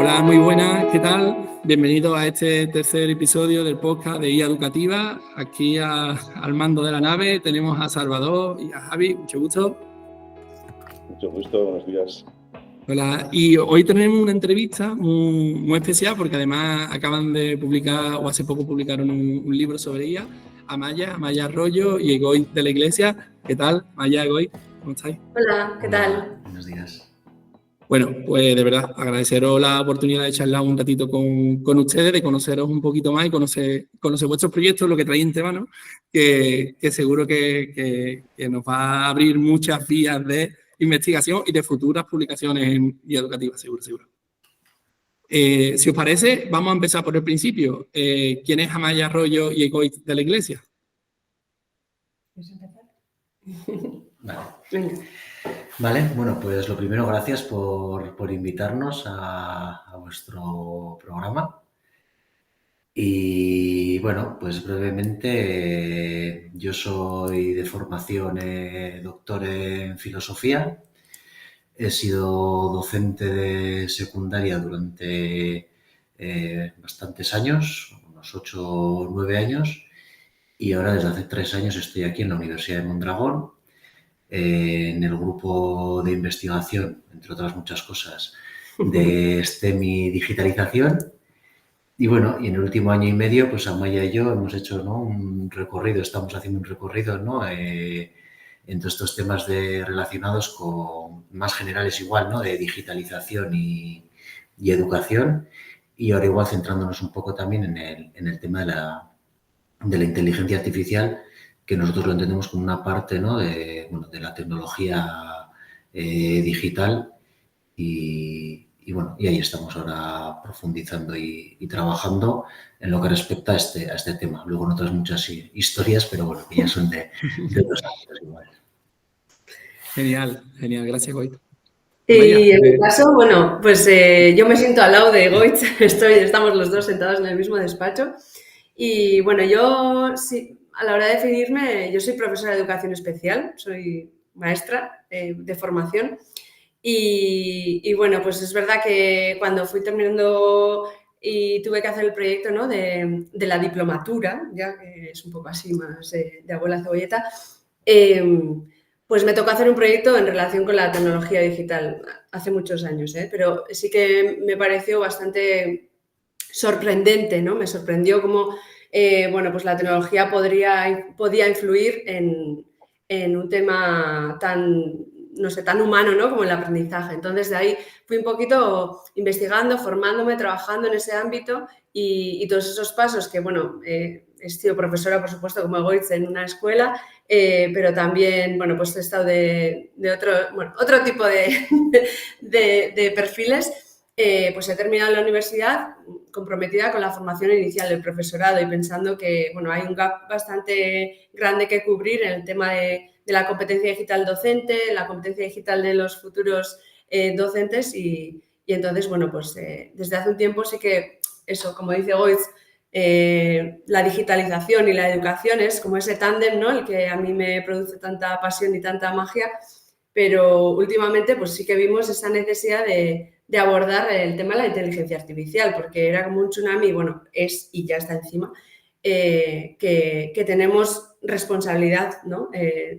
Hola, muy buenas, ¿qué tal? Bienvenidos a este tercer episodio del podcast de IA Educativa. Aquí al mando de la nave tenemos a Salvador y a Javi, mucho gusto. Mucho gusto, buenos días. Hola, y hoy tenemos una entrevista muy especial porque además acaban de publicar, o hace poco publicaron un libro sobre IA, Amaya Arroyo y Egoy de la Iglesia. ¿Qué tal, Amaya, Egoy? ¿Cómo estáis? Hola, ¿qué tal? Buenos días. Bueno, pues de verdad, agradeceros la oportunidad de charlar un ratito con ustedes, de conoceros un poquito más y conocer vuestros proyectos, lo que traéis entre manos, que seguro que nos va a abrir muchas vías de investigación y de futuras publicaciones en Guía Educativa, seguro. Si os parece, vamos a empezar por el principio. ¿Quién es Amaya Arroyo y Egoy de la Iglesia? ¿Quieres empezar? Vale. Vale, bueno, pues lo primero, gracias por invitarnos a vuestro programa. Y bueno, pues brevemente, yo soy de formación doctor en filosofía. He sido docente de secundaria durante bastantes años, unos 8 o 9 años, y ahora desde hace 3 años estoy aquí en la Universidad de Mondragón, en el grupo de investigación, entre otras muchas cosas, de STEM y digitalización. Y bueno, y en el último año y medio, pues Amaya y yo hemos hecho, ¿no?, un recorrido, estamos haciendo un recorrido, ¿no?, en todos estos temas relacionados con más generales igual, ¿no?, de digitalización y educación. Y ahora igual centrándonos un poco también en el tema de la inteligencia artificial, que nosotros lo entendemos como una parte, ¿no?, de la tecnología digital y bueno, y ahí estamos ahora profundizando y trabajando en lo que respecta a este tema. Luego en otras muchas historias, pero bueno, que ya son de otros ámbitos igual. Genial, gracias, Egoy. Y en mi caso, bueno, pues yo me siento al lado de Goitz, estamos los dos sentados en el mismo despacho. Y bueno, yo sí, a la hora de definirme, yo soy profesora de educación especial, soy maestra de formación. Y bueno, pues es verdad que cuando fui terminando y tuve que hacer el proyecto, ¿no?, de la diplomatura, ya que es un poco así más de abuela cebolleta, pues me tocó hacer un proyecto en relación con la tecnología digital hace muchos años, pero sí que me pareció bastante sorprendente, ¿no? Me sorprendió cómo bueno, pues la tecnología podía influir en un tema tan, no sé, tan humano, ¿no?, como el aprendizaje. Entonces, de ahí fui un poquito investigando, formándome, trabajando en ese ámbito y todos esos pasos que, bueno, he sido profesora, por supuesto, como Egoitz en una escuela, pero también, bueno, pues he estado de otro tipo de perfiles. Pues he terminado la universidad comprometida con la formación inicial del profesorado y pensando que, bueno, hay un gap bastante grande que cubrir en el tema de la competencia digital docente, la competencia digital de los futuros docentes y entonces, bueno, pues desde hace un tiempo sí que eso, como dice Goitz, la digitalización y la educación es como ese tándem, ¿no?, el que a mí me produce tanta pasión y tanta magia, pero últimamente pues sí que vimos esa necesidad de abordar el tema de la inteligencia artificial, porque era como un tsunami, bueno, es y ya está encima, que tenemos responsabilidad, ¿no?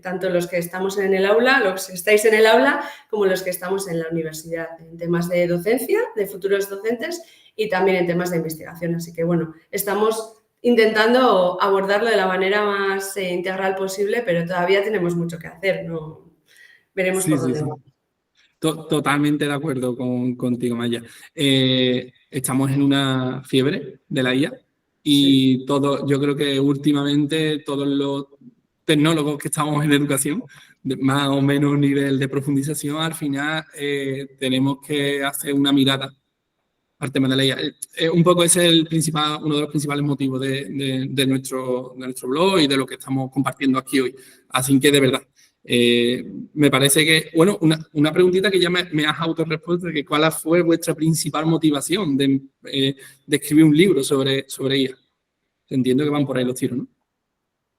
Tanto los que estamos en el aula, los que estáis en el aula, como los que estamos en la universidad, en temas de docencia, de futuros docentes y también en temas de investigación. Así que, bueno, estamos intentando abordarlo de la manera más integral posible, pero todavía tenemos mucho que hacer, ¿no? Veremos por dónde va. Totalmente de acuerdo contigo, Maya. Estamos en una fiebre de la IA y yo creo que últimamente todos los tecnólogos que estamos en educación, de más o menos nivel de profundización, al final tenemos que hacer una mirada al tema de la IA. Un poco ese es uno de los principales motivos de nuestro blog y de lo que estamos compartiendo aquí hoy. Así que, de verdad, me parece que, bueno, una preguntita que ya me has autorrespuesto, que ¿cuál fue vuestra principal motivación de escribir un libro sobre IA? Entiendo que van por ahí los tiros, ¿no?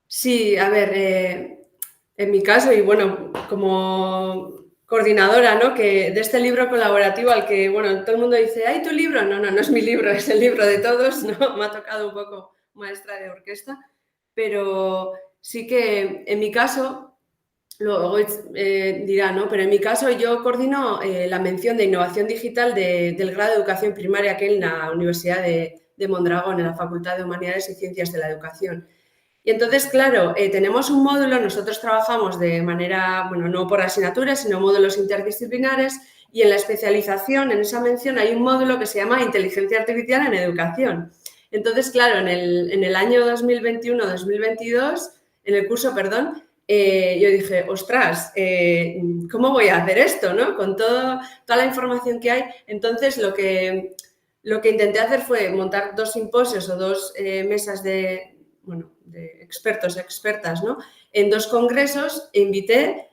Sí, a ver, en mi caso, y bueno, como coordinadora, ¿no? Que de este libro colaborativo al que, bueno, todo el mundo dice, ¡ay, tu libro! No, no, no es mi libro, es el libro de todos, ¿no? Me ha tocado un poco maestra de orquesta, pero sí que en mi caso, luego dirá, ¿no? Pero en mi caso yo coordino la mención de innovación digital del grado de educación primaria que en la Universidad de Mondragón, en la Facultad de Humanidades y Ciencias de la Educación. Y entonces, claro, tenemos un módulo, nosotros trabajamos de manera, bueno, no por asignaturas, sino módulos interdisciplinares, y en la especialización, en esa mención, hay un módulo que se llama Inteligencia Artificial en Educación. Entonces, claro, en el año 2021-2022, en el curso, perdón, yo dije, ostras, ¿cómo voy a hacer esto, no? Con toda la información que hay. Entonces, lo que intenté hacer fue montar 2 simposios o 2 mesas de expertos, expertas, ¿no? En 2 congresos e invité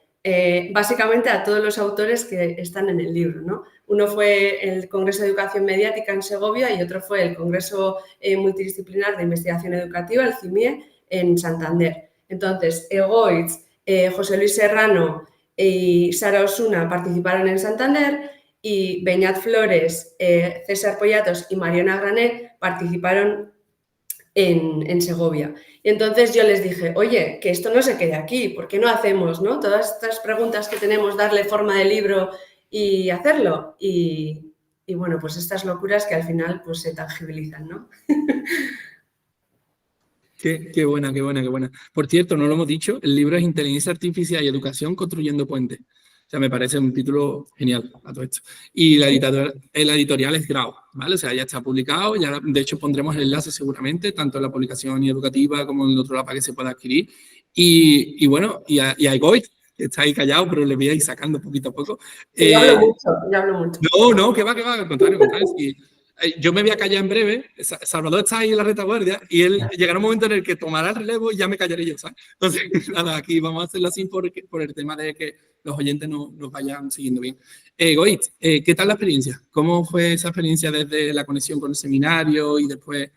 básicamente a todos los autores que están en el libro, ¿no? Uno fue el Congreso de Educación Mediática en Segovia y otro fue el Congreso Multidisciplinar de Investigación Educativa, el CIMIE, en Santander. Entonces, Egoitz, José Luis Serrano y Sara Osuna participaron en Santander y Beñat Flores, César Pollatos y Mariona Granet participaron en Segovia. Y entonces yo les dije, oye, que esto no se quede aquí, ¿por qué no hacemos, ¿no? Todas estas preguntas que tenemos, darle forma de libro y hacerlo. Y bueno, pues estas locuras que al final pues se tangibilizan, ¿no? Qué buena, qué buena, qué buena. Por cierto, no lo hemos dicho, el libro es Inteligencia Artificial y Educación construyendo puentes. O sea, me parece un título genial a todo esto. Y la editorial es Grau, ¿vale? O sea, ya está publicado, ya de hecho pondremos el enlace seguramente, tanto en la publicación educativa como en el otro lado para que se pueda adquirir. Y bueno, y a Egoitz, que está ahí callado, pero le voy a ir sacando poquito a poco. Yo hablo mucho. No, que va, al contrario. Sí. Yo me voy a callar en breve, Salvador está ahí en la retaguardia y él llegará un momento en el que tomará el relevo y ya me callaré yo, ¿sabes? Entonces, nada, aquí vamos a hacerlo así por el tema de que los oyentes nos vayan siguiendo bien. Goitz, ¿qué tal la experiencia? ¿Cómo fue esa experiencia desde la conexión con el seminario y después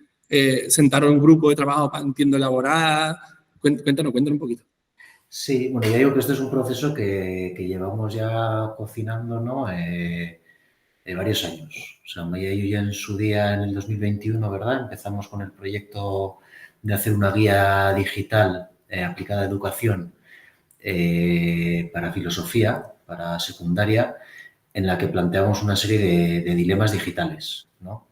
sentaron un grupo de trabajo para, entiendo, elaborar? Cuéntanos un poquito. Sí, bueno, ya digo que este es un proceso que llevamos ya cocinando, ¿no? De varios años. O sea, Maya y yo ya en su día, en el 2021, ¿verdad? Empezamos con el proyecto de hacer una guía digital aplicada a educación para filosofía, para secundaria, en la que planteamos una serie de dilemas digitales, ¿no?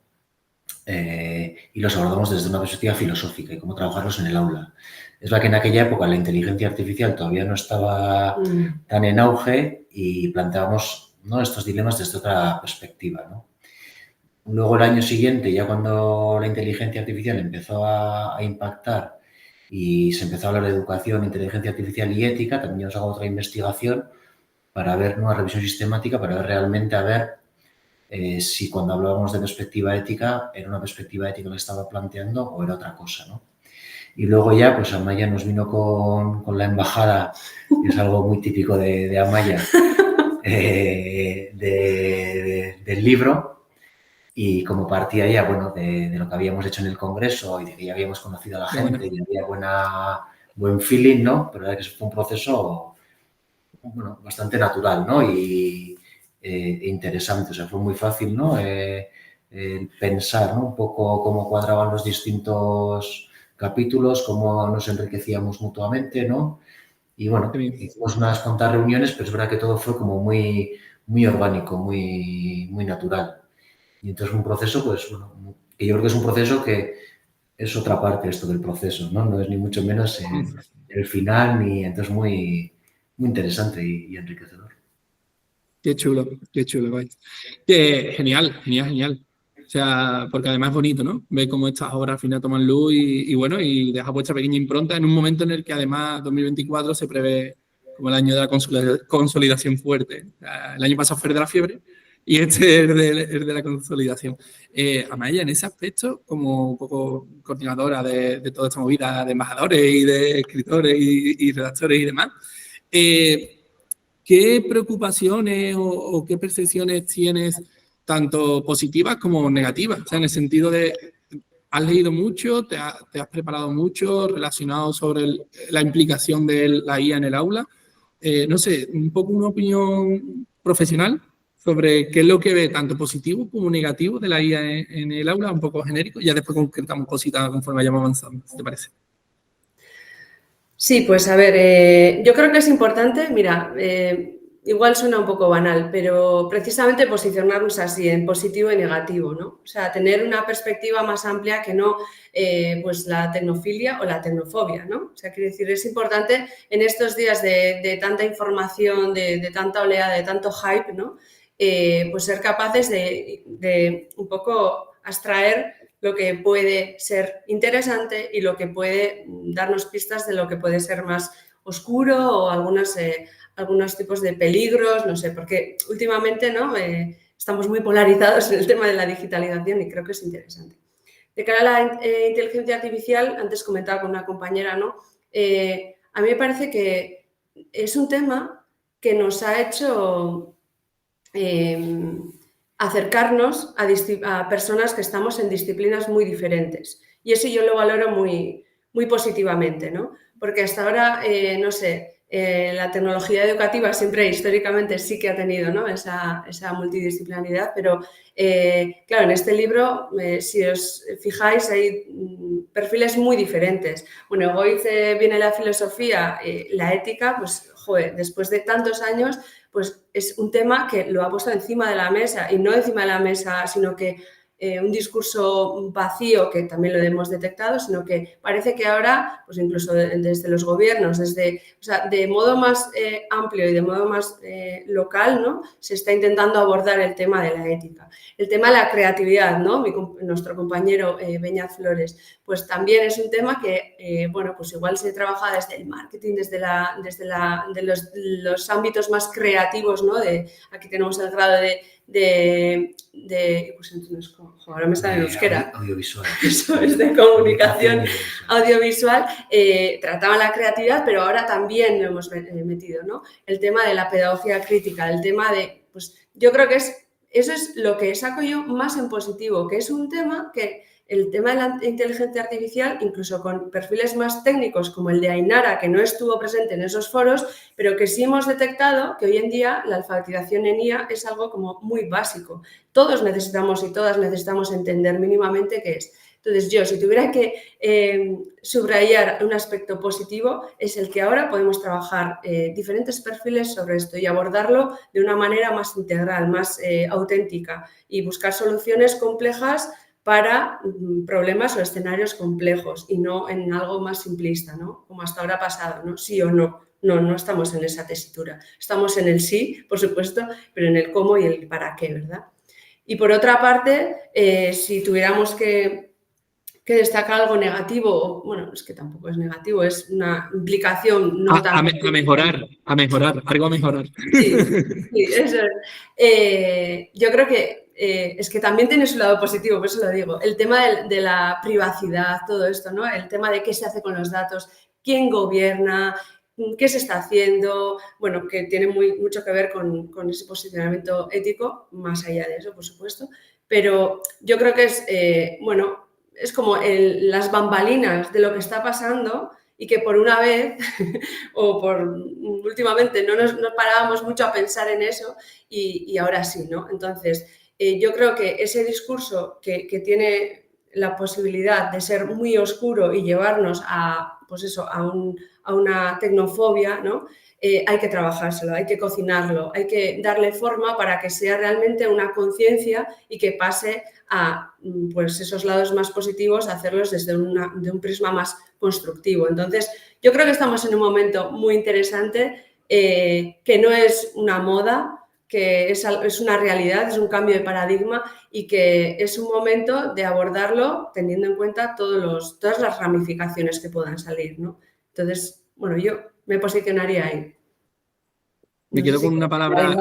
Y los abordamos desde una perspectiva filosófica y cómo trabajarlos en el aula. Es verdad que en aquella época la inteligencia artificial todavía no estaba tan en auge y planteábamos, ¿no?, estos dilemas desde otra perspectiva, ¿no? Luego el año siguiente, ya cuando la inteligencia artificial empezó a impactar y se empezó a hablar de educación, inteligencia artificial y ética, también nos hago otra investigación para ver, una revisión sistemática, para ver realmente si cuando hablábamos de perspectiva ética era una perspectiva ética que estaba planteando o era otra cosa, ¿no? Y luego ya, pues Amaya nos vino con la embajada, que es algo muy típico de Amaya, del libro. Y como partía ya, bueno, de lo que habíamos hecho en el congreso y de que ya habíamos conocido a la gente y había buen feeling, ¿no? Pero la verdad que fue un proceso, bueno, bastante natural, ¿no? Y interesante. O sea, fue muy fácil, ¿no? Pensar, ¿no?, un poco cómo cuadraban los distintos capítulos, cómo nos enriquecíamos mutuamente, ¿no? Y bueno, hicimos unas cuantas reuniones, pero es verdad que todo fue como muy, muy orgánico, muy, muy natural. Y entonces un proceso, pues, bueno, que yo creo que es un proceso que es otra parte esto del proceso, ¿no? No es ni mucho menos el final, ni entonces muy, muy interesante y enriquecedor. Qué chulo, guay. Genial. O sea, porque además es bonito, ¿no? Ver cómo estas obras al final toman luz y bueno, y deja vuestra pequeña impronta en un momento en el que además 2024 se prevé como el año de la consolidación fuerte. El año pasado fue el de la fiebre y este es de la consolidación. Amaya, en ese aspecto, como un poco coordinadora de toda esta movida de embajadores y de escritores y redactores y demás, ¿qué preocupaciones o qué percepciones tienes, tanto positivas como negativas? O sea, en el sentido de, ¿has leído mucho, te has preparado mucho relacionado sobre la implicación de la IA en el aula? no sé, un poco una opinión profesional sobre qué es lo que ve tanto positivo como negativo de la IA en el aula, un poco genérico, y ya después concretamos cositas conforme vayamos avanzando, ¿te parece? Sí, pues a ver, yo creo que es importante, mira, igual suena un poco banal, pero precisamente posicionarnos así, en positivo y negativo, ¿no? O sea, tener una perspectiva más amplia que no pues la tecnofilia o la tecnofobia, ¿no? O sea, quiero decir, es importante en estos días de tanta información, de tanta oleada, de tanto hype, ¿no? Pues ser capaces de un poco abstraer lo que puede ser interesante y lo que puede darnos pistas de lo que puede ser más oscuro o algunos tipos de peligros, no sé, porque últimamente, ¿no? Estamos muy polarizados en el tema de la digitalización y creo que es interesante. De cara a la inteligencia artificial, antes comentaba con una compañera, ¿no? A mí me parece que es un tema que nos ha hecho acercarnos a personas que estamos en disciplinas muy diferentes. Y eso yo lo valoro muy, muy positivamente, ¿no? Porque hasta ahora, no sé, la tecnología educativa siempre históricamente sí que ha tenido, ¿no? esa multidisciplinaridad, pero claro, en este libro, si os fijáis, hay perfiles muy diferentes. Bueno, Goetz viene la filosofía, la ética, pues, joder, después de tantos años, pues es un tema que lo ha puesto encima de la mesa y no encima de la mesa, sino que un discurso vacío que también lo hemos detectado, sino que parece que ahora, pues incluso desde los gobiernos, o sea, de modo más amplio y de modo más local, ¿no? Se está intentando abordar el tema de la ética. El tema de la creatividad, ¿no? Nuestro compañero Beñat Flores, pues también es un tema que, bueno, pues igual se trabaja desde el marketing, desde los ámbitos más creativos, ¿no? Aquí tenemos el grado pues entonces, ahora me sale en euskera. Audiovisual. Eso es de comunicación audiovisual. Trataba la creatividad, pero ahora también lo hemos metido, ¿no? El tema de la pedagogía crítica, el tema de, pues yo creo que eso es lo que saco yo más en positivo, que es un tema que el tema de la inteligencia artificial, incluso con perfiles más técnicos como el de Ainara, que no estuvo presente en esos foros, pero que sí hemos detectado que hoy en día la alfabetización en IA es algo como muy básico. Todos necesitamos y todas necesitamos entender mínimamente qué es. Entonces, yo, si tuviera que subrayar un aspecto positivo, es el que ahora podemos trabajar diferentes perfiles sobre esto y abordarlo de una manera más integral, más auténtica y buscar soluciones complejas para problemas o escenarios complejos y no en algo más simplista, ¿no? Como hasta ahora ha pasado, ¿no? Sí o no. No estamos en esa tesitura. Estamos en el sí, por supuesto, pero en el cómo y el para qué, ¿verdad? Y por otra parte, si tuviéramos que destacar algo negativo, bueno, es que tampoco es negativo, es una implicación no tan... A mejorar, algo a mejorar. Sí, eso es. Yo creo que es que también tiene su lado positivo, por eso lo digo. El tema de la privacidad, todo esto, ¿no? El tema de qué se hace con los datos, quién gobierna, qué se está haciendo, bueno, que tiene mucho que ver con ese posicionamiento ético, más allá de eso, por supuesto. Pero yo creo que es, bueno, es como las bambalinas de lo que está pasando y que por una vez o últimamente no nos parábamos mucho a pensar en eso y ahora sí, ¿no? Entonces, yo creo que ese discurso que tiene la posibilidad de ser muy oscuro y llevarnos a, pues eso, a una tecnofobia, ¿no? Hay que trabajárselo, hay que cocinarlo, hay que darle forma para que sea realmente una conciencia y que pase a pues, esos lados más positivos, a hacerlos desde de un prisma más constructivo. Entonces, yo creo que estamos en un momento muy interesante, que no es una moda, que es una realidad, es un cambio de paradigma y que es un momento de abordarlo teniendo en cuenta todas las ramificaciones que puedan salir, ¿no? Entonces, bueno, yo me posicionaría ahí. Me quedo con una palabra...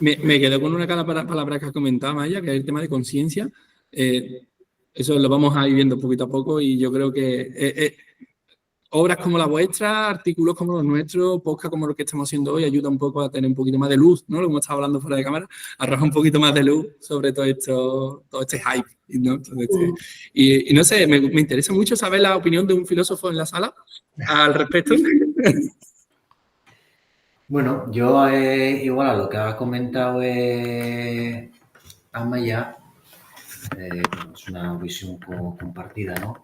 Me quedo con una palabra que has comentado, Maya, que es el tema de conciencia. Eso lo vamos a ir viendo poquito a poco y yo creo que obras como la vuestra, artículos como los nuestros, podcast como los que estamos haciendo hoy, ayuda un poco a tener un poquito más de luz, ¿no? Lo hemos estado hablando fuera de cámara, arroja un poquito más de luz sobre todo este hype, ¿no? Y no sé, me interesa mucho saber la opinión de un filósofo en la sala al respecto. Bueno, yo igual a lo que ha comentado Amaya, es una visión compartida, ¿no?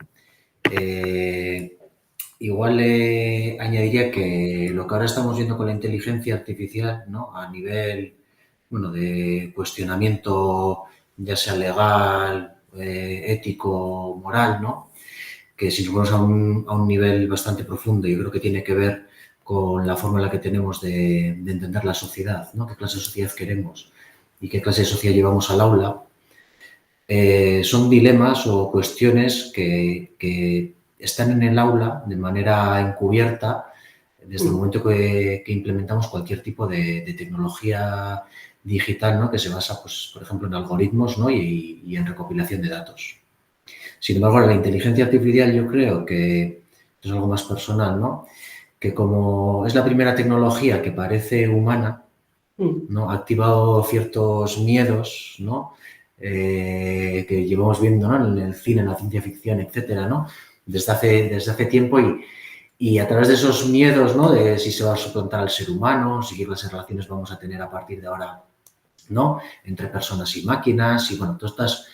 Igual añadiría que lo que ahora estamos viendo con la inteligencia artificial, ¿no? A nivel, bueno, de cuestionamiento, ya sea legal, ético, moral, ¿no? Que si nos vamos a un nivel bastante profundo, yo creo que tiene que ver con la forma en la que tenemos de entender la sociedad, ¿no? ¿Qué clase de sociedad queremos y qué clase de sociedad llevamos al aula? Son dilemas o cuestiones que están en el aula de manera encubierta desde el momento que implementamos cualquier tipo de tecnología digital, ¿no? Que se basa, pues, por ejemplo, en algoritmos, ¿no? y en recopilación de datos. Sin embargo, la inteligencia artificial yo creo que es algo más personal, ¿no? Que como es la primera tecnología que parece humana, ¿no? Ha activado ciertos miedos, ¿no? Que llevamos viendo, ¿no? En el cine, en la ciencia ficción, etcétera, ¿no? Desde hace tiempo y a través de esos miedos, ¿no? De si se va a suplantar al ser humano, si qué clase de relaciones vamos a tener a partir de ahora, ¿no? Entre personas y máquinas y, bueno, todas estas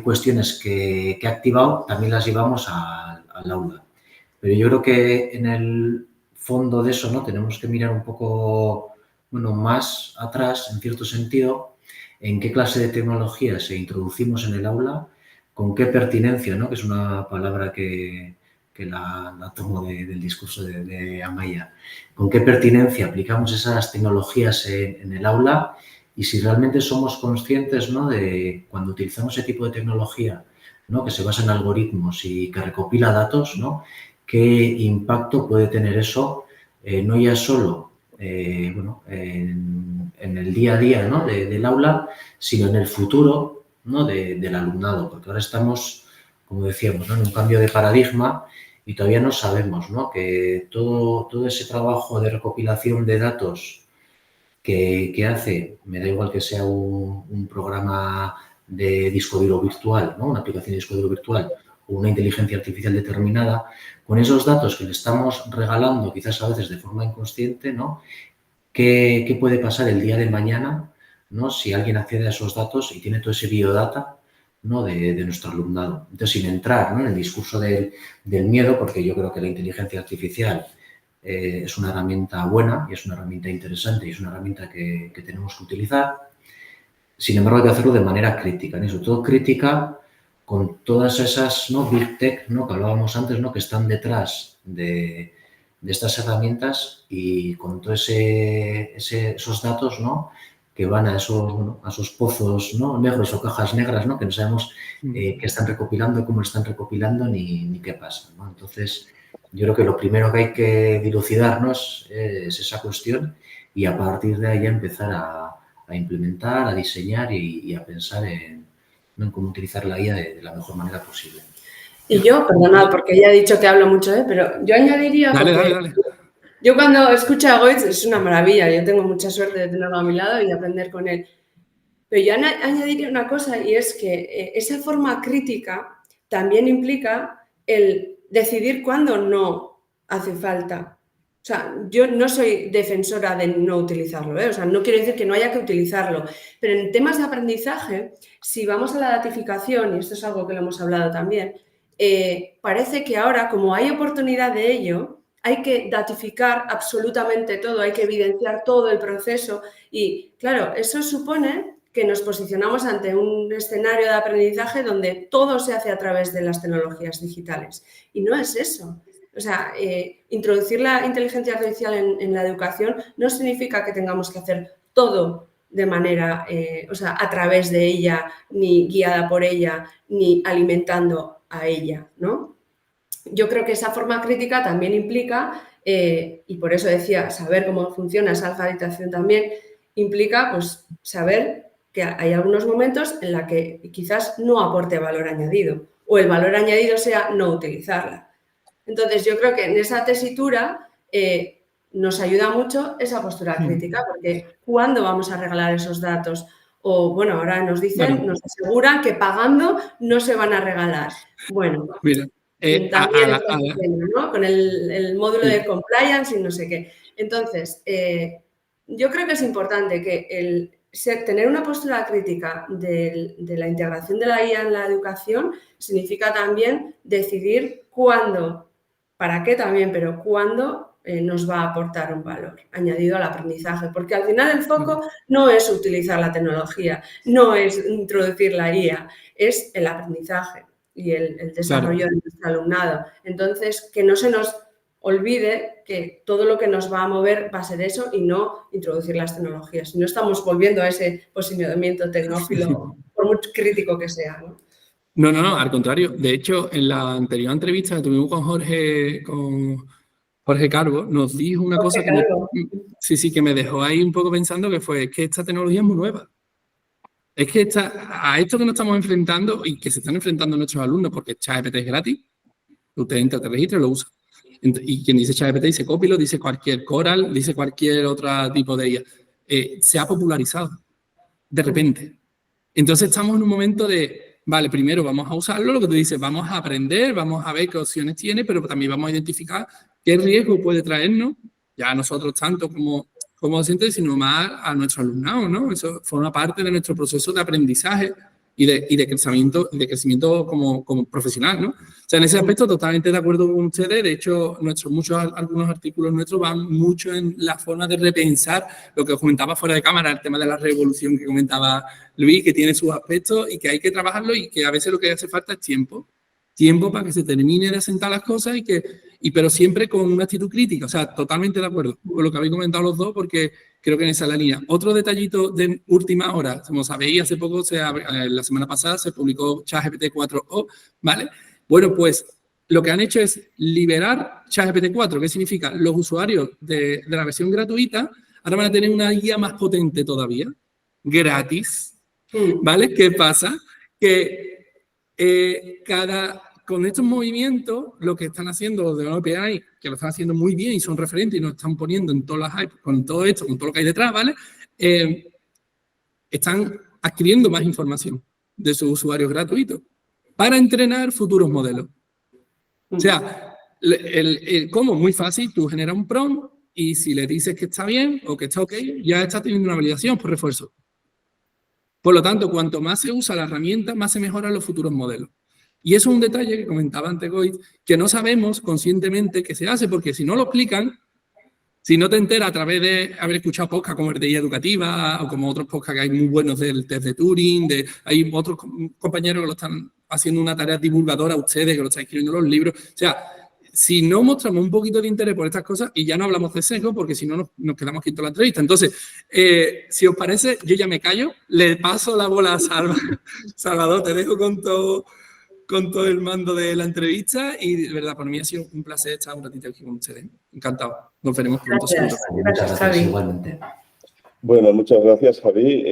cuestiones que ha activado también las llevamos al aula. Pero yo creo que en el fondo de eso, ¿no? Tenemos que mirar un poco, bueno, más atrás, en cierto sentido, en qué clase de tecnologías introducimos en el aula, con qué pertinencia, ¿no? Que es una palabra que la tomo del discurso de Amaya, con qué pertinencia aplicamos esas tecnologías en el aula y si realmente somos conscientes, ¿no? De cuando utilizamos ese tipo de tecnología, ¿no? Que se basa en algoritmos y que recopila datos, ¿no? ¿Qué impacto puede tener eso, no ya solo bueno, en el día a día, ¿no? del aula, sino en el futuro, ¿no? del alumnado? Porque ahora estamos, como decíamos, ¿no? En un cambio de paradigma y todavía no sabemos, ¿no? Que todo ese trabajo de recopilación de datos que hace, me da igual que sea un programa de disco duro virtual, ¿no? Una aplicación de disco duro virtual o una inteligencia artificial determinada, con esos datos que le estamos regalando, quizás a veces de forma inconsciente, ¿no? ¿Qué puede pasar el día de mañana, ¿no? Si alguien accede a esos datos y tiene todo ese biodata, ¿no? de nuestro alumnado? Entonces, sin entrar, ¿no? En el discurso del miedo, porque yo creo que la inteligencia artificial es una herramienta buena y es una herramienta interesante y es una herramienta que tenemos que utilizar. Sin embargo, hay que hacerlo de manera crítica, ¿no? Y sobre todo crítica con todas esas, ¿no? Big Tech, ¿no? Que hablábamos antes, ¿no? Que están detrás de estas herramientas y con todos esos datos, ¿no? Que van a esos, bueno, a esos pozos, ¿no? Negros o cajas negras, ¿no? Que no sabemos qué están recopilando, cómo están recopilando ni qué pasa, ¿no? Entonces, yo creo que lo primero que hay que dilucidarnos es esa cuestión y a partir de ahí empezar a implementar, a diseñar y a pensar en cómo utilizar la IA de la mejor manera posible. Y yo, perdonad, porque ya he dicho que hablo mucho, pero yo añadiría... Dale. Yo cuando escucho a Goetz es una maravilla, yo tengo mucha suerte de tenerlo a mi lado y aprender con él. Pero yo añadiría una cosa y es que esa forma crítica también implica el decidir cuándo no hace falta. O sea, yo no soy defensora de no utilizarlo, ¿eh? O sea, no quiero decir que no haya que utilizarlo, pero en temas de aprendizaje, si vamos a la datificación, y esto es algo que lo hemos hablado también, parece que ahora, como hay oportunidad de ello, hay que datificar absolutamente todo, hay que evidenciar todo el proceso y, claro, eso supone que nos posicionamos ante un escenario de aprendizaje donde todo se hace a través de las tecnologías digitales. Y no es eso. O sea, introducir la inteligencia artificial en la educación no significa que tengamos que hacer todo de manera, o sea, a través de ella, ni guiada por ella, ni alimentando a ella, ¿no? Yo creo que esa forma crítica también implica, y por eso decía, saber cómo funciona esa alfabetización también, implica pues saber que hay algunos momentos en los que quizás no aporte valor añadido o el valor añadido sea no utilizarla. Entonces yo creo que en esa tesitura nos ayuda mucho esa postura crítica porque ¿cuándo vamos a regalar esos datos? O bueno, ahora nos dicen, nos aseguran que pagando no se van a regalar. Bueno, mira, también es ¿no? Con el módulo de compliance y no sé qué. Entonces, yo creo que es importante que tener una postura crítica de la integración de la IA en la educación significa también decidir cuándo, para qué también, pero cuándo nos va a aportar un valor añadido al aprendizaje, porque al final el foco no es utilizar la tecnología, no es introducir la IA, es el aprendizaje y el desarrollo de nuestro alumnado. Entonces, que no se nos olvide que todo lo que nos va a mover va a ser eso y no introducir las tecnologías. No estamos volviendo a ese posicionamiento tecnófilo, por muy crítico que sea, ¿no? No, al contrario. De hecho, en la anterior entrevista que tuvimos con Jorge Carbo, nos dijo una cosa que que me dejó ahí un poco pensando, que fue que esta tecnología es muy nueva. Es que a esto que nos estamos enfrentando y que se están enfrentando nuestros alumnos, porque ChatGPT es gratis, usted entra, te registra y lo usa. Y quien dice ChatGPT dice Copilot, dice cualquier Coral, dice cualquier otro tipo de IA. Se ha popularizado de repente. Entonces estamos en un momento de, vale, primero vamos a usarlo, lo que tú dices, vamos a aprender, vamos a ver qué opciones tiene, pero también vamos a identificar qué riesgo puede traernos, ya a nosotros tanto como docentes, sino más a nuestro alumnado, ¿no? Eso forma parte de nuestro proceso de aprendizaje y de crecimiento como profesional, ¿no? O sea, en ese aspecto totalmente de acuerdo con ustedes. De hecho, algunos artículos nuestros van mucho en la forma de repensar lo que os comentaba fuera de cámara, el tema de la revolución que comentaba Luis, que tiene sus aspectos y que hay que trabajarlo y que a veces lo que hace falta es tiempo para que se termine de asentar las cosas pero siempre con una actitud crítica. O sea, totalmente de acuerdo con lo que habéis comentado los dos, porque creo que en esa es la línea. Otro detallito de última hora, como sabéis, hace poco, la semana pasada, se publicó ChatGPT 4o, ¿vale? Bueno, pues lo que han hecho es liberar ChatGPT 4. ¿Qué significa? Los usuarios de la versión gratuita ahora van a tener una guía más potente todavía, gratis, ¿vale? ¿Qué pasa? Que con estos movimientos, lo que están haciendo los de OpenAI, que lo están haciendo muy bien y son referentes y nos están poniendo en todas las hype, con todo esto, con todo lo que hay detrás, ¿vale? Están adquiriendo más información de sus usuarios gratuitos para entrenar futuros modelos. O sea, ¿cómo? Muy fácil, tú generas un prompt y si le dices que está bien o que está ok, ya está teniendo una validación por refuerzo. Por lo tanto, cuanto más se usa la herramienta, más se mejoran los futuros modelos. Y eso es un detalle que comentaba antes Goit, que no sabemos conscientemente que se hace, porque si no lo explican, si no te enteras a través de haber escuchado podcasts como el de IA Educativa o como otros podcasts que hay muy buenos del test de Turing, hay otros compañeros que lo están haciendo una tarea divulgadora a ustedes, que lo están escribiendo los libros. O sea, si no mostramos un poquito de interés por estas cosas, y ya no hablamos de sesgo, porque si no nos quedamos aquí en toda la entrevista. Entonces, si os parece, yo ya me callo, le paso la bola a Salvador, te dejo con todo el mando de la entrevista y de verdad, para mí ha sido un placer estar un ratito aquí con ustedes. Encantado. Nos veremos pronto. Gracias. Muchas gracias, Javi. igualmente. Bueno, muchas gracias, Javi.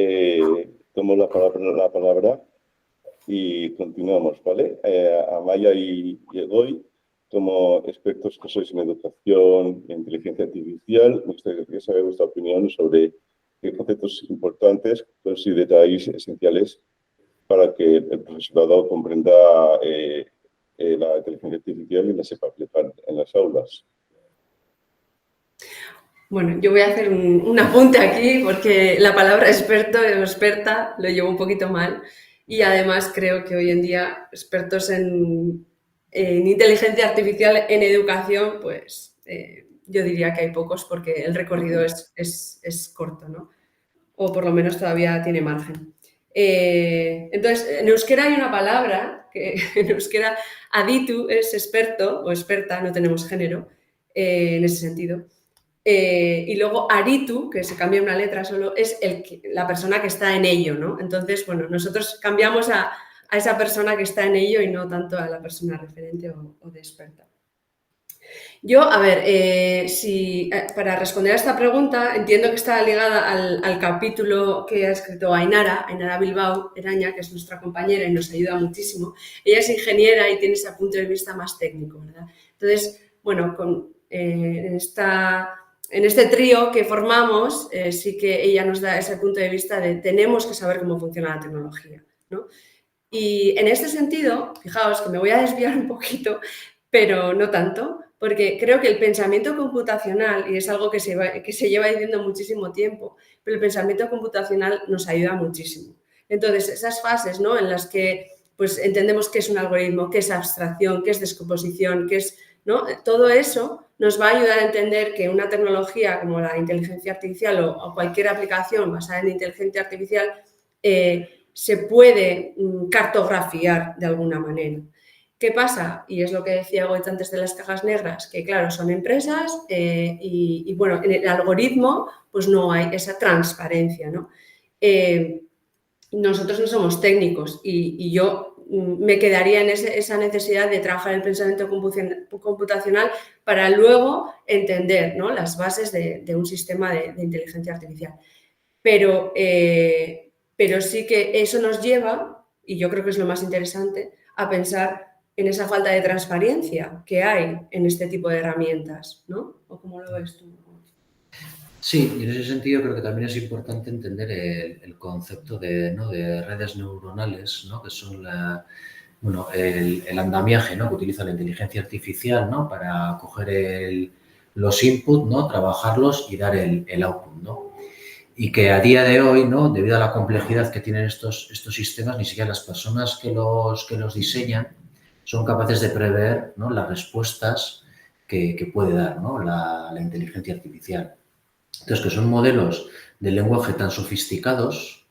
Tomo la palabra y continuamos, ¿vale? Amaya y Egoy, como expertos que sois en educación e inteligencia artificial, me gustaría saber vuestra opinión sobre qué conceptos importantes consideráis esenciales para que el profesorado comprenda la inteligencia artificial y la sepa aplicar en las aulas. Bueno, yo voy a hacer un apunte aquí porque la palabra experto o experta lo llevo un poquito mal y además creo que hoy en día expertos en inteligencia artificial en educación, pues yo diría que hay pocos porque el recorrido es corto, ¿no? O por lo menos todavía tiene margen. Entonces, en euskera hay una palabra que en euskera aditu es experto o experta, no tenemos género en ese sentido. Y luego aritu, que se cambia una letra solo, es la persona que está en ello, ¿no? Entonces, bueno, nosotros cambiamos a esa persona que está en ello y no tanto a la persona referente o de experta. Yo, a ver, para responder a esta pregunta, entiendo que está ligada al capítulo que ha escrito Ainara Bilbao Eraña, que es nuestra compañera y nos ayuda muchísimo. Ella es ingeniera y tiene ese punto de vista más técnico, ¿verdad? Entonces, bueno, en este trío que formamos, sí que ella nos da ese punto de vista de tenemos que saber cómo funciona la tecnología, ¿no? Y en este sentido, fijaos que me voy a desviar un poquito, pero no tanto, Porque creo que el pensamiento computacional, y es algo que se lleva diciendo muchísimo tiempo, pero el pensamiento computacional nos ayuda muchísimo. Entonces, esas fases, ¿no?, en las que pues, entendemos qué es un algoritmo, qué es abstracción, qué es descomposición, qué es, ¿no?, todo eso nos va a ayudar a entender que una tecnología como la inteligencia artificial o cualquier aplicación basada en inteligencia artificial se puede cartografiar de alguna manera. ¿Qué pasa? Y es lo que decía Goethe antes de las cajas negras, que claro, son empresas y bueno, en el algoritmo pues no hay esa transparencia, ¿no? Nosotros no somos técnicos y yo me quedaría en esa necesidad de trabajar el pensamiento computacional para luego entender, ¿no?, las bases de un sistema de inteligencia artificial. Pero sí que eso nos lleva, y yo creo que es lo más interesante, a pensar en esa falta de transparencia que hay en este tipo de herramientas, ¿no? ¿O cómo lo ves tú? Sí, y en ese sentido creo que también es importante entender el concepto ¿no?, de redes neuronales, ¿no?, que son el andamiaje, ¿no?, que utiliza la inteligencia artificial, ¿no?, para coger los inputs, ¿no?, trabajarlos y dar el output, ¿no? Y que a día de hoy, ¿no?, debido a la complejidad que tienen estos sistemas, ni siquiera las personas que los diseñan son capaces de prever, ¿no?, las respuestas que puede dar, ¿no?, la inteligencia artificial. Entonces, que son modelos de lenguaje tan sofisticados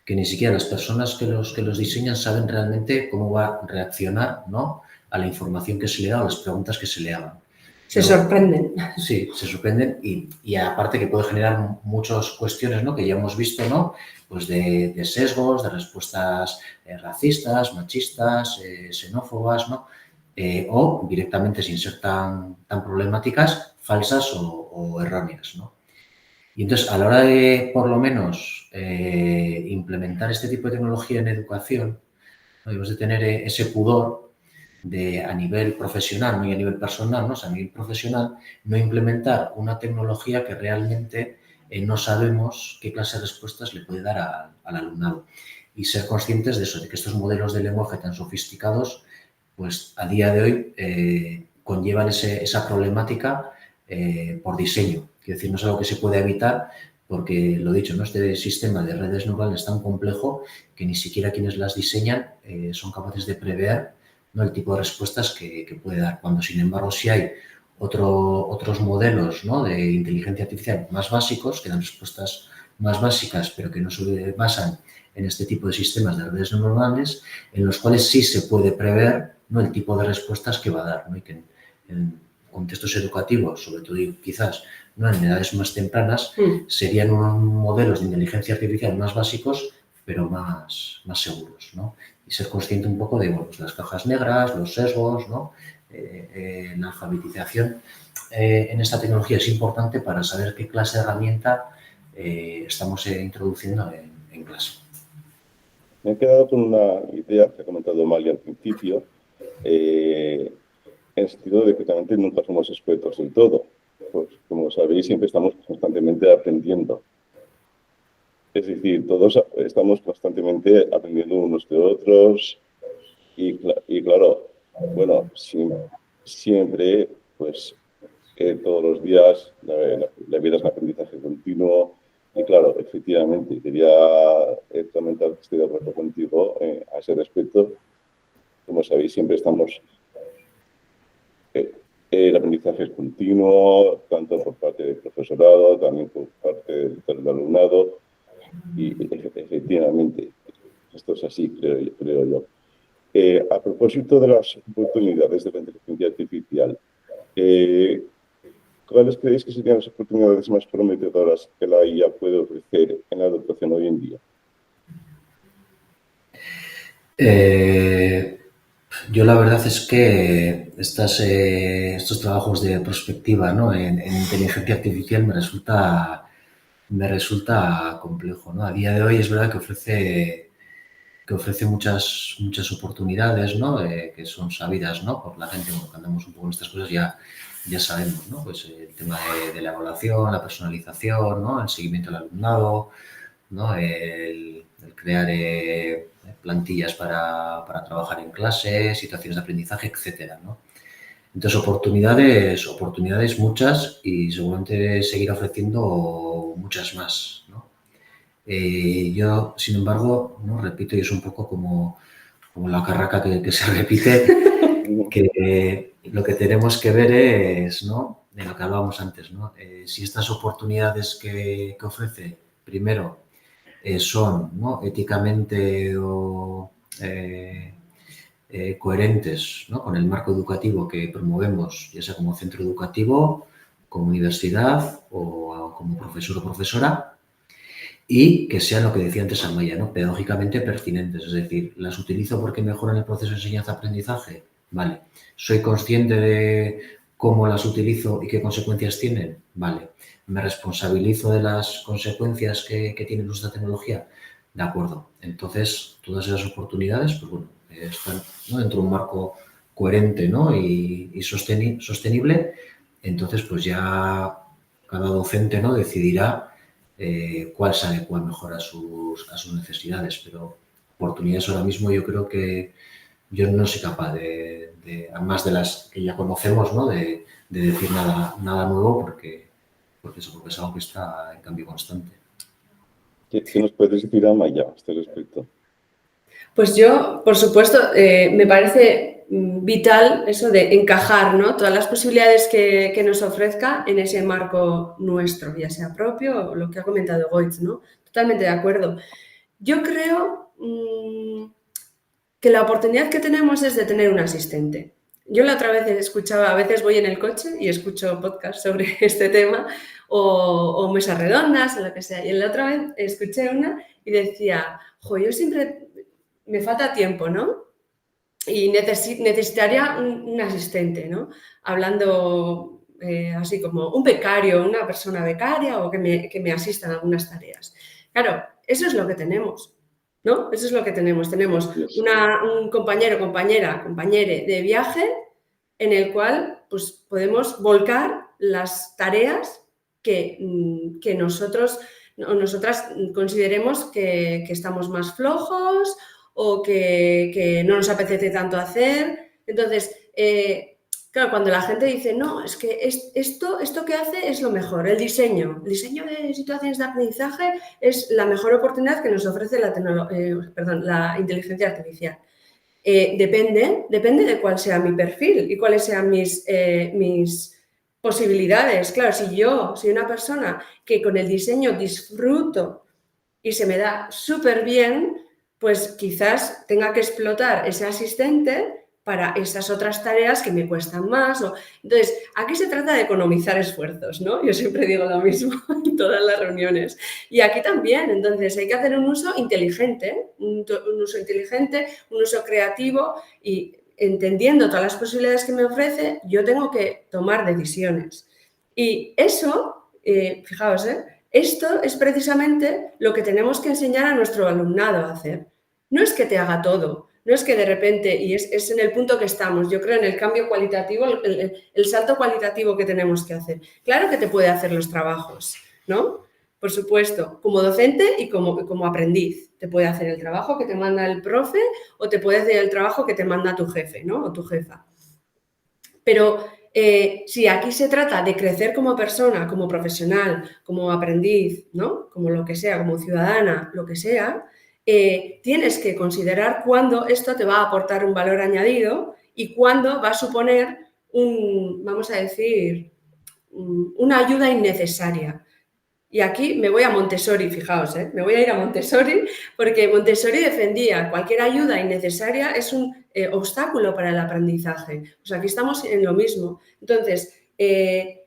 que ni siquiera las personas que los diseñan saben realmente cómo va a reaccionar, ¿no?, a la información que se le da o a las preguntas que se le hagan. Se sorprenden. Sí, se sorprenden y aparte que puede generar muchas cuestiones, ¿no?, que ya hemos visto, ¿no?, pues de sesgos, de respuestas racistas, machistas, xenófobas, ¿no?, o directamente, sin ser tan problemáticas, falsas o erróneas, ¿no? Y entonces, a la hora de, por lo menos, implementar este tipo de tecnología en educación, ¿no?, debemos de tener ese pudor de, a nivel profesional, no y a nivel personal, ¿no?, o sea, a nivel profesional, no implementar una tecnología que realmente no sabemos qué clase de respuestas le puede dar al alumnado. Y ser conscientes de eso, de que estos modelos de lenguaje tan sofisticados, pues a día de hoy conllevan esa problemática por diseño. Quiero decir, no es algo que se pueda evitar porque, lo dicho, ¿no?, este sistema de redes neuronales es tan complejo que ni siquiera quienes las diseñan son capaces de prever, ¿no?, el tipo de respuestas que puede dar. Cuando, sin embargo, sí hay otros modelos, ¿no?, de inteligencia artificial más básicos, que dan respuestas más básicas, pero que no se basan en este tipo de sistemas de redes neuronales, en los cuales sí se puede prever, ¿no?, el tipo de respuestas que va a dar, ¿no?, y que en contextos educativos, sobre todo y quizás, ¿no?, en edades más tempranas, serían unos modelos de inteligencia artificial más básicos, pero más seguros, ¿no? Y ser consciente un poco de, bueno, pues las cajas negras, los sesgos, ¿no?, la alfabetización en esta tecnología es importante para saber qué clase de herramienta estamos introduciendo en clase. Me he quedado con una idea que ha comentado Amalia al principio, en el sentido de que realmente nunca somos expertos en todo. Pues, como sabéis, siempre estamos constantemente aprendiendo. Es decir, todos estamos constantemente aprendiendo unos de otros y claro, bueno, siempre, pues, todos los días la vida es un aprendizaje continuo y claro, efectivamente, quería comentar que estoy de acuerdo contigo a ese respecto. Como sabéis, siempre estamos... el aprendizaje es continuo, tanto por parte del profesorado, también por parte del alumnado. Y efectivamente, esto es así, creo yo. A propósito de las oportunidades de la inteligencia artificial, ¿cuáles creéis que serían las oportunidades más prometedoras que la IA puede ofrecer en la educación hoy en día? Yo la verdad es que estos trabajos de prospectiva, ¿no?, en inteligencia artificial me resulta complejo, ¿no? A día de hoy es verdad que ofrece muchas oportunidades, ¿no?, que son sabidas, ¿no?, por la gente. Bueno, cuando andamos un poco en estas cosas ya sabemos, ¿no?, pues el tema de la evaluación, la personalización, ¿no?, el seguimiento del alumnado, ¿no?, el crear plantillas para trabajar en clase, situaciones de aprendizaje, etcétera, ¿no? Entonces, oportunidades muchas y seguramente seguir ofreciendo muchas más, ¿no? Yo, sin embargo, ¿no? Repito, y es un poco como la carraca que se repite, que lo que tenemos que ver es, ¿no? De lo que hablábamos antes, ¿no? Si estas oportunidades que ofrece, primero, son, ¿no? Éticamente coherentes, ¿no? Con el marco educativo que promovemos, ya sea como centro educativo, como universidad o como profesor o profesora, y que sean lo que decía antes Amaya, ¿no? Pedagógicamente pertinentes, es decir, las utilizo porque mejoran el proceso de enseñanza-aprendizaje, vale. Soy consciente de cómo las utilizo y qué consecuencias tienen, vale. Me responsabilizo de las consecuencias que tiene nuestra tecnología, de acuerdo. Entonces, todas esas oportunidades, pues bueno, están, ¿no? Dentro de un marco coherente, ¿no? y sostenible. Entonces, pues ya cada docente, ¿no? Decidirá cuál se adecua mejor a sus necesidades, pero oportunidades ahora mismo yo creo que yo no soy capaz además de las que ya conocemos, ¿no? de decir nada nuevo porque es algo que está en cambio constante. ¿Qué nos puedes decir, Amaya, a este respecto? Pues yo, por supuesto, me parece vital eso de encajar, ¿no? Todas las posibilidades que nos ofrezca en ese marco nuestro, ya sea propio o lo que ha comentado Goitz, ¿no? Totalmente de acuerdo. Yo creo que la oportunidad que tenemos es de tener un asistente. Yo la otra vez escuchaba, a veces voy en el coche y escucho podcasts sobre este tema o mesas redondas o lo que sea. Y la otra vez escuché una y decía, yo siempre me falta tiempo, ¿no? Y necesitaría un asistente, ¿no? Hablando así como un becario, una persona becaria o que me asista en algunas tareas. Claro, eso es lo que tenemos, ¿no? Eso es lo que tenemos. Tenemos un compañero, compañere de viaje en el cual pues, podemos volcar las tareas que nosotros o nosotras consideremos que estamos más flojos o que no nos apetece tanto hacer. Entonces, claro, cuando la gente dice, no, es que esto que hace es lo mejor, el diseño de situaciones de aprendizaje es la mejor oportunidad que nos ofrece la inteligencia artificial. Depende de cuál sea mi perfil y cuáles sean mis posibilidades. Claro, si yo soy una persona que con el diseño disfruto y se me da súper bien, pues quizás tenga que explotar ese asistente para esas otras tareas que me cuestan más. Entonces, aquí se trata de economizar esfuerzos, ¿no? Yo siempre digo lo mismo en todas las reuniones. Y aquí también, entonces, hay que hacer un uso inteligente, un uso creativo y entendiendo todas las posibilidades que me ofrece, yo tengo que tomar decisiones. Y eso, fijaos, esto es precisamente lo que tenemos que enseñar a nuestro alumnado a hacer. No es que te haga todo, no es que de repente, y es en el punto que estamos, yo creo en el cambio cualitativo, el salto cualitativo que tenemos que hacer. Claro que te puede hacer los trabajos, ¿no? Por supuesto, como docente y como aprendiz. Te puede hacer el trabajo que te manda el profe o te puede hacer el trabajo que te manda tu jefe, ¿no? O tu jefa. Pero si aquí se trata de crecer como persona, como profesional, como aprendiz, ¿no? Como lo que sea, como ciudadana, lo que sea, tienes que considerar cuándo esto te va a aportar un valor añadido y cuándo va a suponer vamos a decir, una ayuda innecesaria. Y aquí me voy a Montessori, fijaos, me voy a ir a Montessori porque Montessori defendía cualquier ayuda innecesaria es un obstáculo para el aprendizaje. O sea, aquí estamos en lo mismo. Entonces, que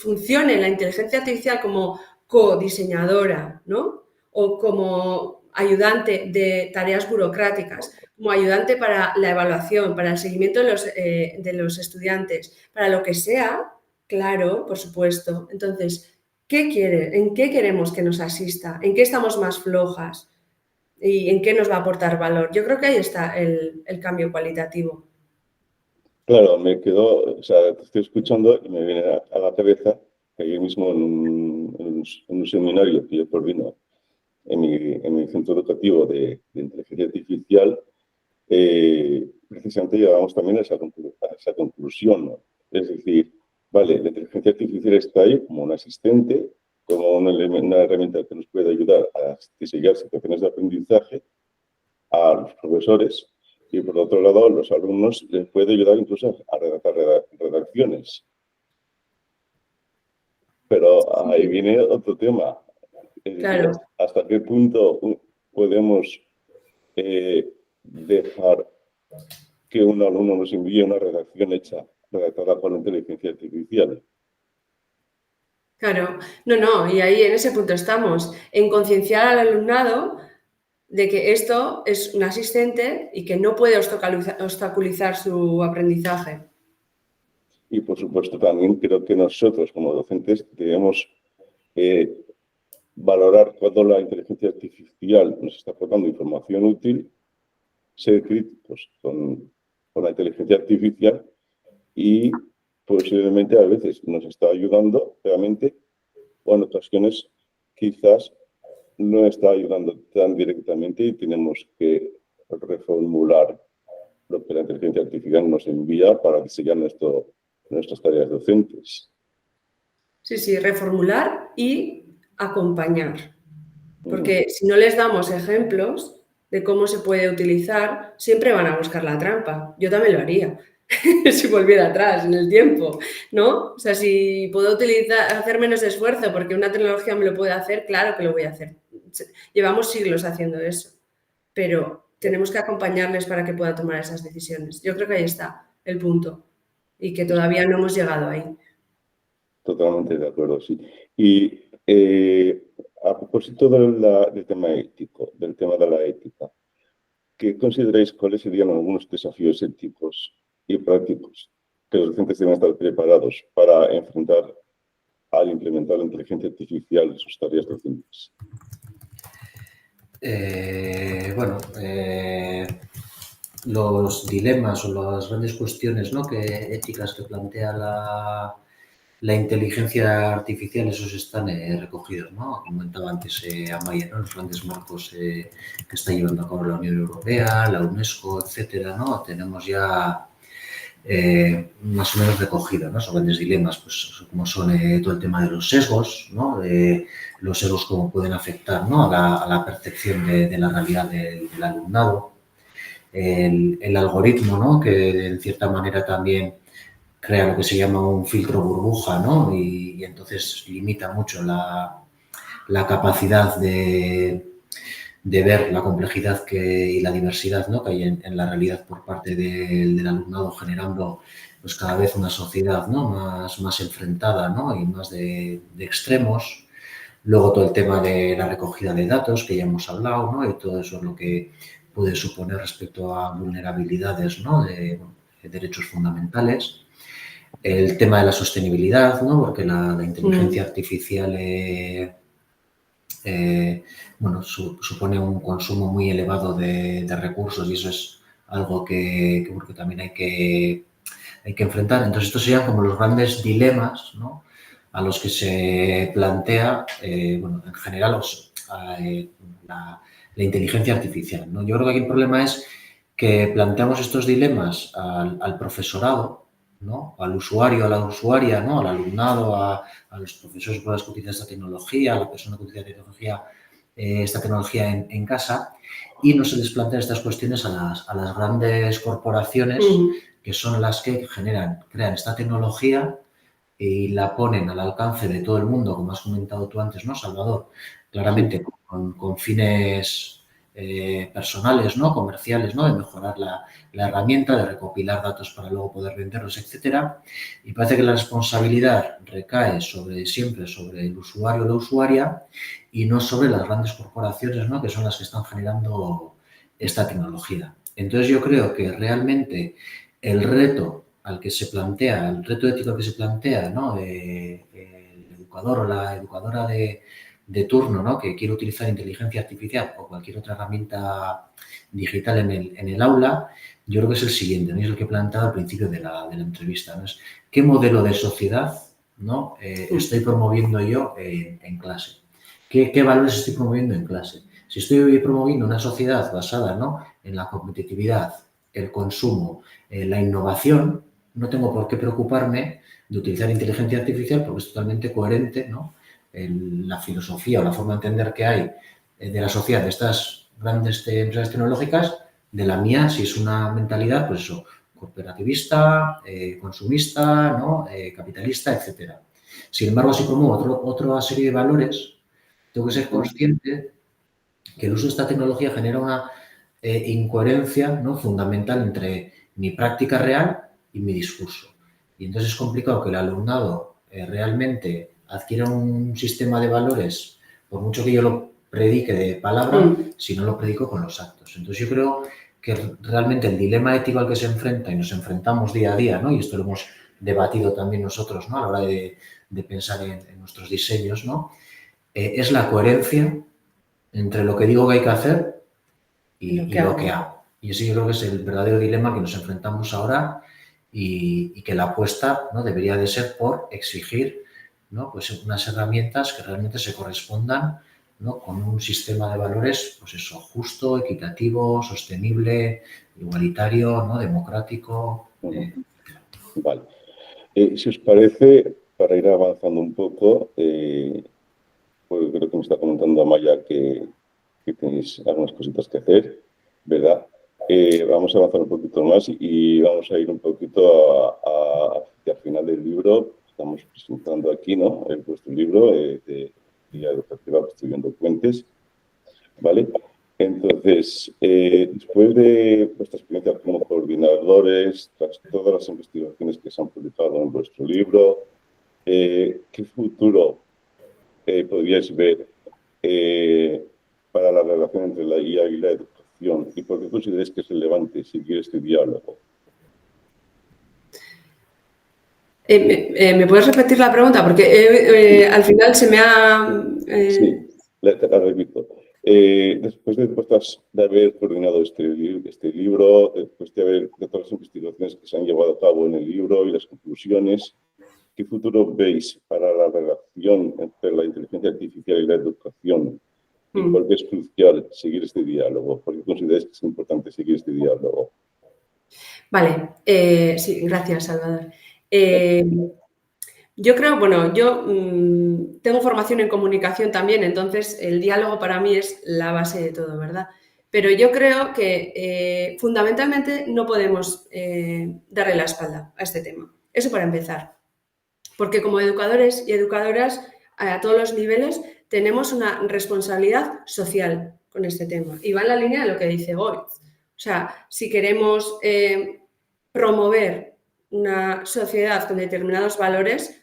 funcione la inteligencia artificial como codiseñadora, ¿no? O como ayudante de tareas burocráticas, como ayudante para la evaluación, para el seguimiento de los estudiantes, para lo que sea. Claro, por supuesto. Entonces, ¿qué quiere? ¿En qué queremos que nos asista? ¿En qué estamos más flojas? ¿Y en qué nos va a aportar valor? Yo creo que ahí está el cambio cualitativo. Claro, o sea, te estoy escuchando y me viene a la cabeza que ayer mismo en un seminario que yo coordino en mi centro educativo de inteligencia artificial, precisamente llegamos también a esa conclusión, ¿no? Es decir, vale, la inteligencia artificial está ahí como un asistente, como una herramienta que nos puede ayudar a diseñar situaciones de aprendizaje a los profesores, y por otro lado, a los alumnos les puede ayudar incluso a redactar redacciones. Pero ahí viene otro tema. Es decir, ¿hasta qué punto podemos dejar que un alumno nos envíe una redacción redactada por la inteligencia artificial? Claro, no, y ahí en ese punto estamos, en concienciar al alumnado de que esto es un asistente y que no puede obstaculizar su aprendizaje. Y por supuesto también creo que nosotros como docentes debemos valorar cuando la inteligencia artificial nos está aportando información útil, ser críticos con la inteligencia artificial y posiblemente a veces nos está ayudando realmente o en ocasiones quizás no está ayudando tan directamente y tenemos que reformular lo que la inteligencia artificial nos envía para diseñar nuestras tareas docentes. Sí, reformular y acompañar. Porque si no les damos ejemplos de cómo se puede utilizar, siempre van a buscar la trampa. Yo también lo haría si volviera atrás en el tiempo, ¿no? O sea, si puedo hacer menos esfuerzo porque una tecnología me lo puede hacer, claro que lo voy a hacer. Llevamos siglos haciendo eso, pero tenemos que acompañarles para que puedan tomar esas decisiones. Yo creo que ahí está el punto y que todavía no hemos llegado ahí. Totalmente de acuerdo, sí. Y a propósito del tema ético, del tema de la ética, ¿qué consideráis cuáles serían algunos desafíos éticos y prácticos que los docentes deben estar preparados para enfrentar al implementar la inteligencia artificial en sus tareas docentes? Los dilemas o las grandes cuestiones, ¿no?, éticas que plantea la inteligencia artificial, esos están recogidos, ¿no? Comentaba antes Amaya, ¿no?, los grandes marcos que está llevando a cabo la Unión Europea, la UNESCO, etcétera, ¿no? Tenemos ya más o menos recogido, ¿no?, esos grandes dilemas, pues como son todo el tema de los sesgos, ¿no?, los sesgos cómo pueden afectar, ¿no?, a la percepción de la realidad del alumnado, el algoritmo, ¿no?, que en cierta manera también crea lo que se llama un filtro burbuja, ¿no?, y entonces limita mucho la capacidad de ver la complejidad y la diversidad, ¿no?, que hay en la realidad por parte del alumnado, generando pues cada vez una sociedad, ¿no?, más enfrentada, ¿no?, y más de extremos. Luego todo el tema de la recogida de datos, que ya hemos hablado, ¿no?, y todo eso es lo que puede suponer respecto a vulnerabilidades, ¿no?, de derechos fundamentales. El tema de la sostenibilidad, ¿no?, porque la inteligencia artificial supone un consumo muy elevado de recursos y eso es algo que también hay que enfrentar. Entonces, estos serían como los grandes dilemas, ¿no?, a los que se plantea, en general, la inteligencia artificial, ¿no? Yo creo que aquí el problema es que planteamos estos dilemas al profesorado, ¿no?, al usuario, a la usuaria, ¿no?, al alumnado, a los profesores por las que utilizan esta tecnología, a la persona que utiliza esta tecnología en casa, y no se les plantean estas cuestiones a las grandes corporaciones que son las que crean esta tecnología y la ponen al alcance de todo el mundo, como has comentado tú antes, ¿no, Salvador? Claramente con fines personales, ¿no?, comerciales, ¿no?, de mejorar la herramienta, de recopilar datos para luego poder venderlos, etcétera. Y parece que la responsabilidad recae siempre sobre el usuario o la usuaria y no sobre las grandes corporaciones, ¿no?, que son las que están generando esta tecnología. Entonces yo creo que realmente el reto al que se plantea, el reto ético que se plantea, ¿no?, el educador o la educadora de turno, ¿no?, que quiere utilizar inteligencia artificial o cualquier otra herramienta digital en el aula, yo creo que es el siguiente, ¿no?, y es el que he planteado al principio de la entrevista, ¿no? Es ¿qué modelo de sociedad, ¿no?, estoy promoviendo yo en clase? ¿Qué valores estoy promoviendo en clase? Si estoy promoviendo una sociedad basada, ¿no?, en la competitividad, el consumo, la innovación, no tengo por qué preocuparme de utilizar inteligencia artificial porque es totalmente coherente, ¿no?, la filosofía o la forma de entender que hay de la sociedad de estas grandes empresas tecnológicas, de la mía, si es una mentalidad, pues eso, cooperativista, consumista, ¿no?, capitalista, etcétera. Sin embargo, si promuevo otra serie de valores, tengo que ser consciente que el uso de esta tecnología genera una incoherencia, ¿no?, fundamental entre mi práctica real y mi discurso. Y entonces es complicado que el alumnado realmente adquiera un sistema de valores, por mucho que yo lo predique de palabra, si no lo predico con los actos. Entonces yo creo que realmente el dilema ético al que se enfrenta y nos enfrentamos día a día, ¿no?, y esto lo hemos debatido también nosotros, ¿no?, a la hora de pensar en nuestros diseños, ¿no?, es la coherencia entre lo que digo que hay que hacer y lo que hago. Y ese yo creo que es el verdadero dilema que nos enfrentamos ahora y que la apuesta, ¿no?, debería de ser por exigir, ¿no?, pues unas herramientas que realmente se correspondan, ¿no?, con un sistema de valores, pues eso, justo, equitativo, sostenible, igualitario, ¿no?, democrático. Vale. Si os parece, para ir avanzando un poco, pues creo que me está comentando Amaya que tenéis algunas cositas que hacer, ¿verdad? Vamos a avanzar un poquito más y vamos a ir un poquito hacia el final del libro. Estamos presentando aquí, ¿no?, vuestro libro de guía educativa Construyendo Puentes, ¿vale? Entonces, después de vuestra experiencia como coordinadores, tras todas las investigaciones que se han publicado en vuestro libro, ¿qué futuro podríais ver para la relación entre la IA y la educación? ¿Y por qué consideráis que es relevante seguir este diálogo? ¿Me puedes repetir la pregunta? Porque al final se me ha... Sí, la repito. Después de haber coordinado este libro, después de todas las investigaciones que se han llevado a cabo en el libro y las conclusiones, ¿qué futuro veis para la relación entre la inteligencia artificial y la educación? ¿Y por qué es crucial seguir este diálogo? ¿Por qué consideráis que es importante seguir este diálogo? Vale, sí, gracias, Salvador. Yo creo, bueno, yo tengo formación en comunicación también, entonces el diálogo para mí es la base de todo, ¿verdad? Pero yo creo que fundamentalmente no podemos darle la espalda a este tema. Eso para empezar. Porque como educadores y educadoras a todos los niveles tenemos una responsabilidad social con este tema. Y va en la línea de lo que dice Goethe. O sea, si queremos promover una sociedad con determinados valores,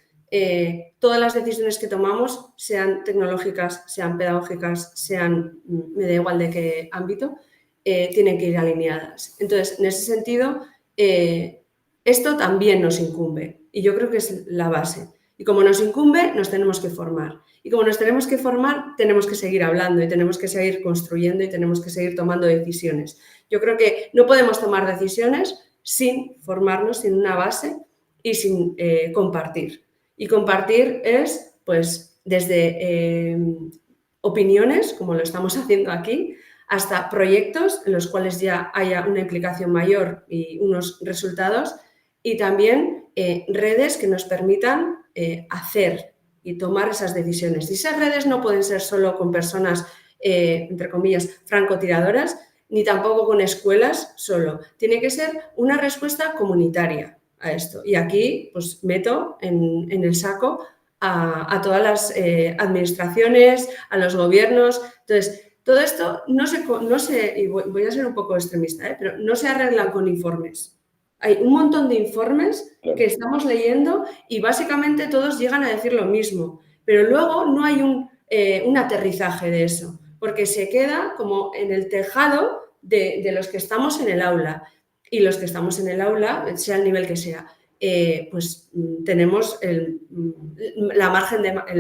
todas las decisiones que tomamos, sean tecnológicas, sean pedagógicas, sean, me da igual de qué ámbito, tienen que ir alineadas. Entonces, en ese sentido, esto también nos incumbe y yo creo que es la base. Y como nos incumbe, nos tenemos que formar. Y como nos tenemos que formar, tenemos que seguir hablando y tenemos que seguir construyendo y tenemos que seguir tomando decisiones. Yo creo que no podemos tomar decisiones sin formarnos, sin una base y sin compartir. Y compartir es, pues, desde opiniones, como lo estamos haciendo aquí, hasta proyectos en los cuales ya haya una implicación mayor y unos resultados, y también redes que nos permitan hacer y tomar esas decisiones. Y esas redes no pueden ser solo con personas, entre comillas, francotiradoras, ni tampoco con escuelas solo. Tiene que ser una respuesta comunitaria a esto. Y aquí pues meto en el saco a todas las administraciones, a los gobiernos. Entonces, todo esto no se y voy a ser un poco extremista, pero no se arreglan con informes. Hay un montón de informes que estamos leyendo y básicamente todos llegan a decir lo mismo, pero luego no hay un aterrizaje de eso, porque se queda como en el tejado de los que estamos en el aula. Y los que estamos en el aula, sea el nivel que sea, pues tenemos el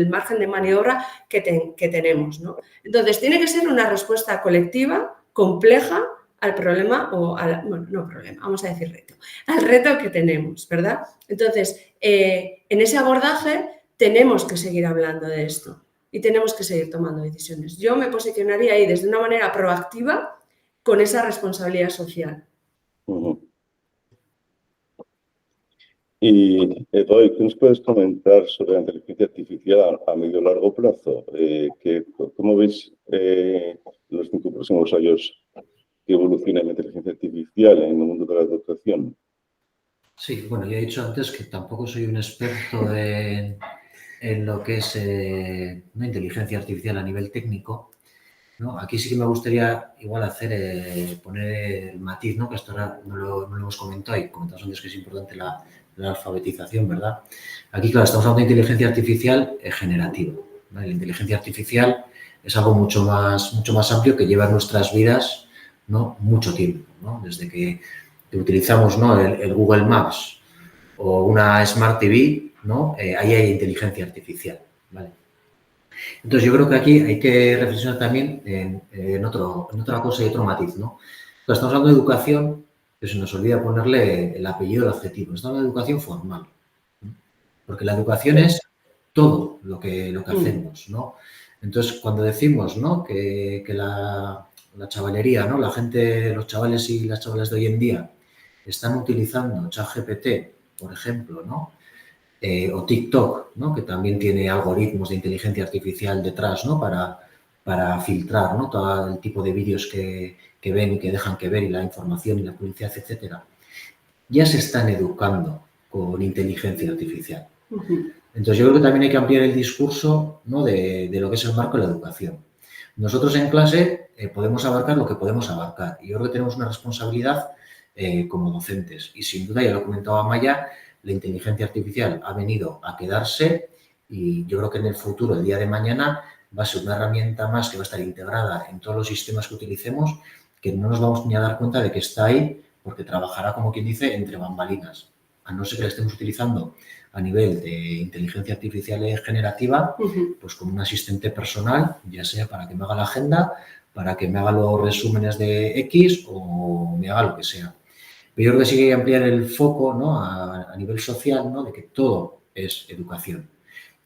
margen de maniobra que tenemos, ¿no? Entonces, tiene que ser una respuesta colectiva, compleja, al problema vamos a decir reto, al reto que tenemos, ¿verdad? Entonces, en ese abordaje tenemos que seguir hablando de esto. y tenemos que seguir tomando decisiones. Yo me posicionaría ahí desde una manera proactiva con esa responsabilidad social. Y Edoy, ¿qué nos puedes comentar sobre la inteligencia artificial a medio y largo plazo? ¿Cómo veis los 5 próximos años que evolucione la inteligencia artificial en el mundo de la educación? Sí, bueno, ya he dicho antes que tampoco soy un experto en lo que es una inteligencia artificial a nivel técnico, ¿no? Aquí sí que me gustaría igual poner el matiz, ¿no? Que hasta ahora no lo hemos comentado y comentamos antes que es importante la alfabetización, ¿verdad? Aquí, claro, estamos hablando de inteligencia artificial generativa, ¿vale? La inteligencia artificial es algo mucho más amplio que lleva en nuestras vidas, ¿no? Mucho tiempo, ¿no? Desde que utilizamos, ¿no? el Google Maps o una Smart TV, ¿no? Ahí hay inteligencia artificial, ¿vale? Entonces, yo creo que aquí hay que reflexionar también en otra cosa y otro matiz, ¿no? Cuando estamos hablando de educación, pero se nos olvida ponerle el apellido al adjetivo. Estamos hablando de educación formal, ¿no? Porque la educación es todo lo que hacemos, ¿no? Entonces, cuando decimos, ¿no? que la chavalería, ¿no? La gente, los chavales y las chavalas de hoy en día están utilizando ChatGPT, por ejemplo, ¿no? O TikTok, ¿no? Que también tiene algoritmos de inteligencia artificial detrás, ¿no? Para filtrar, ¿no? Todo el tipo de vídeos que ven y que dejan que ver y la información y la publicidad, etcétera. Ya se están educando con inteligencia artificial. Entonces, yo creo que también hay que ampliar el discurso, ¿no? de lo que es el marco de la educación. Nosotros en clase podemos abarcar lo que podemos abarcar y yo creo que tenemos una responsabilidad como docentes. Y sin duda, ya lo comentaba Maya, la inteligencia artificial ha venido a quedarse y yo creo que en el futuro, el día de mañana, va a ser una herramienta más que va a estar integrada en todos los sistemas que utilicemos, que no nos vamos ni a dar cuenta de que está ahí porque trabajará, como quien dice, entre bambalinas. A no ser que la estemos utilizando a nivel de inteligencia artificial generativa, pues como un asistente personal, ya sea para que me haga la agenda, para que me haga los resúmenes de X o me haga lo que sea. Pero yo creo que sí que hay que ampliar el foco, ¿no? a nivel social, ¿no? De que todo es educación.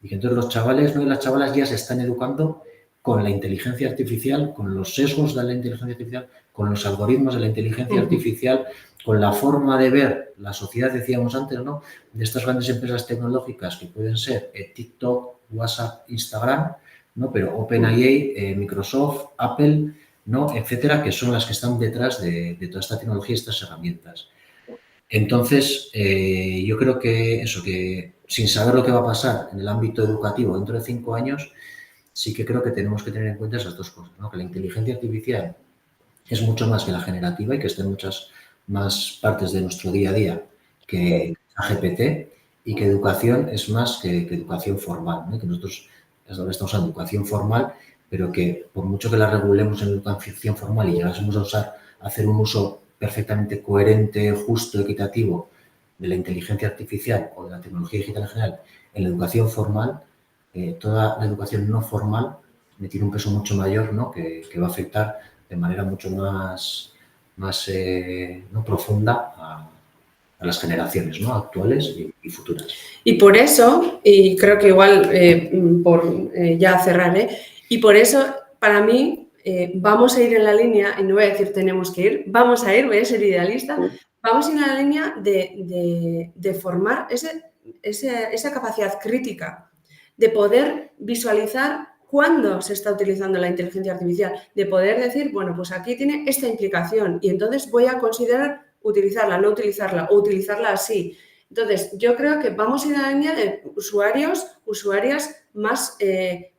Y que entonces los chavales, ¿no? y las chavalas ya se están educando con la inteligencia artificial, con los sesgos de la inteligencia artificial, con los algoritmos de la inteligencia artificial, con la forma de ver la sociedad, decíamos antes, ¿no? De estas grandes empresas tecnológicas que pueden ser TikTok, WhatsApp, Instagram, ¿no? Pero OpenAI, Microsoft, Apple, ¿no? Etcétera, que son las que están detrás de toda esta tecnología y estas herramientas. Entonces, yo creo que eso, que sin saber lo que va a pasar en el ámbito educativo dentro de 5 años, sí que creo que tenemos que tener en cuenta esas dos cosas, ¿no? Que la inteligencia artificial es mucho más que la generativa y que está en muchas más partes de nuestro día a día que GPT y que educación es más que educación formal, ¿no? Que nosotros estamos en educación formal, pero que por mucho que la regulemos en educación formal y llegásemos a hacer un uso perfectamente coherente, justo, equitativo de la inteligencia artificial o de la tecnología digital en general en la educación formal, toda la educación no formal tiene un peso mucho mayor, ¿no? que va a afectar de manera mucho más ¿no? profunda a las generaciones, ¿no? actuales y futuras. Y por eso, y creo que igual por ya cerrar, y por eso para mí vamos a ir en la línea, y no voy a decir tenemos que ir, vamos a ir, voy a ser idealista, vamos a ir en la línea de formar esa capacidad crítica, de poder visualizar cuándo se está utilizando la inteligencia artificial, de poder decir, bueno, pues aquí tiene esta implicación y entonces voy a considerar utilizarla, no utilizarla o utilizarla así. Entonces, yo creo que vamos a ir a la línea de usuarias más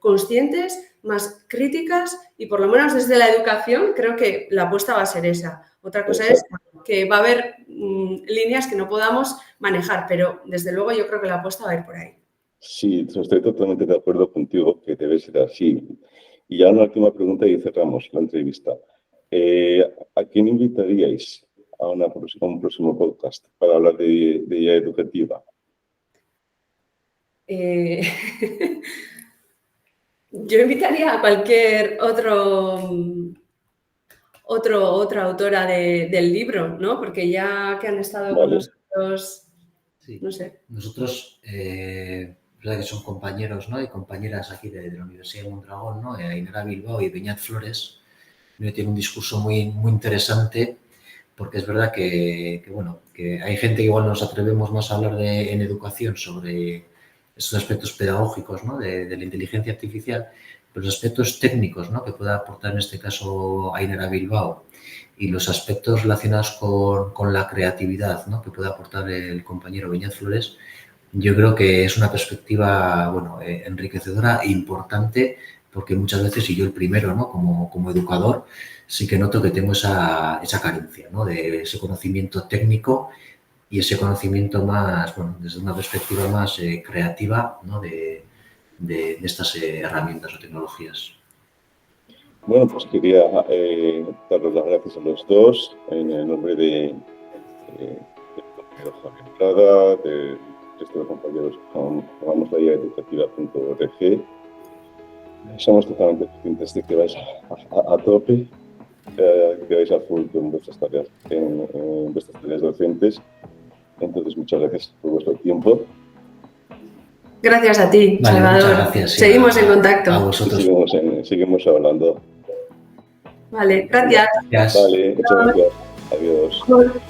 conscientes, más críticas y por lo menos desde la educación creo que la apuesta va a ser esa. Otra cosa es que va a haber líneas que no podamos manejar, pero desde luego yo creo que la apuesta va a ir por ahí. Sí, estoy totalmente de acuerdo contigo que debe ser así. Y ya una última pregunta y cerramos la entrevista. ¿A quién invitaríais a un próximo podcast para hablar de IA educativa? Yo invitaría a cualquier otra autora del libro, ¿no? Porque ya que han estado con nosotros, sí. no sé. Nosotros verdad que son compañeros, ¿no? Y compañeras aquí de la Universidad de Mondragón, ¿no? Ainara Bilbao y Beñat Flores. Tiene un discurso muy, muy interesante, porque es verdad bueno, que hay gente que igual nos atrevemos más a hablar en educación sobre estos aspectos pedagógicos, ¿no? de la inteligencia artificial, pero los aspectos técnicos, ¿no? que pueda aportar en este caso Ainara Bilbao y los aspectos relacionados con la creatividad, ¿no? que puede aportar el compañero Beñat Flores, yo creo que es una perspectiva, bueno, enriquecedora e importante, porque muchas veces, y yo el primero, ¿no? como educador, sí que noto que tengo esa carencia, ¿no? de ese conocimiento técnico y ese conocimiento más, bueno, desde una perspectiva más creativa, ¿no? de estas herramientas o tecnologías. Bueno, pues quería daros las gracias a los dos en el nombre del compañero Javier Prada, del resto de compañeros que formamos la educativa.org. Somos totalmente conscientes de que vais a tope, que vais a full con vuestras tareas, en vuestras tareas docentes. Entonces, muchas gracias por vuestro tiempo. Gracias a ti, vale, Salvador. Muchas gracias. Seguimos en contacto. A vosotros. Seguimos hablando. Vale, gracias. Vale, muchas gracias. Adiós.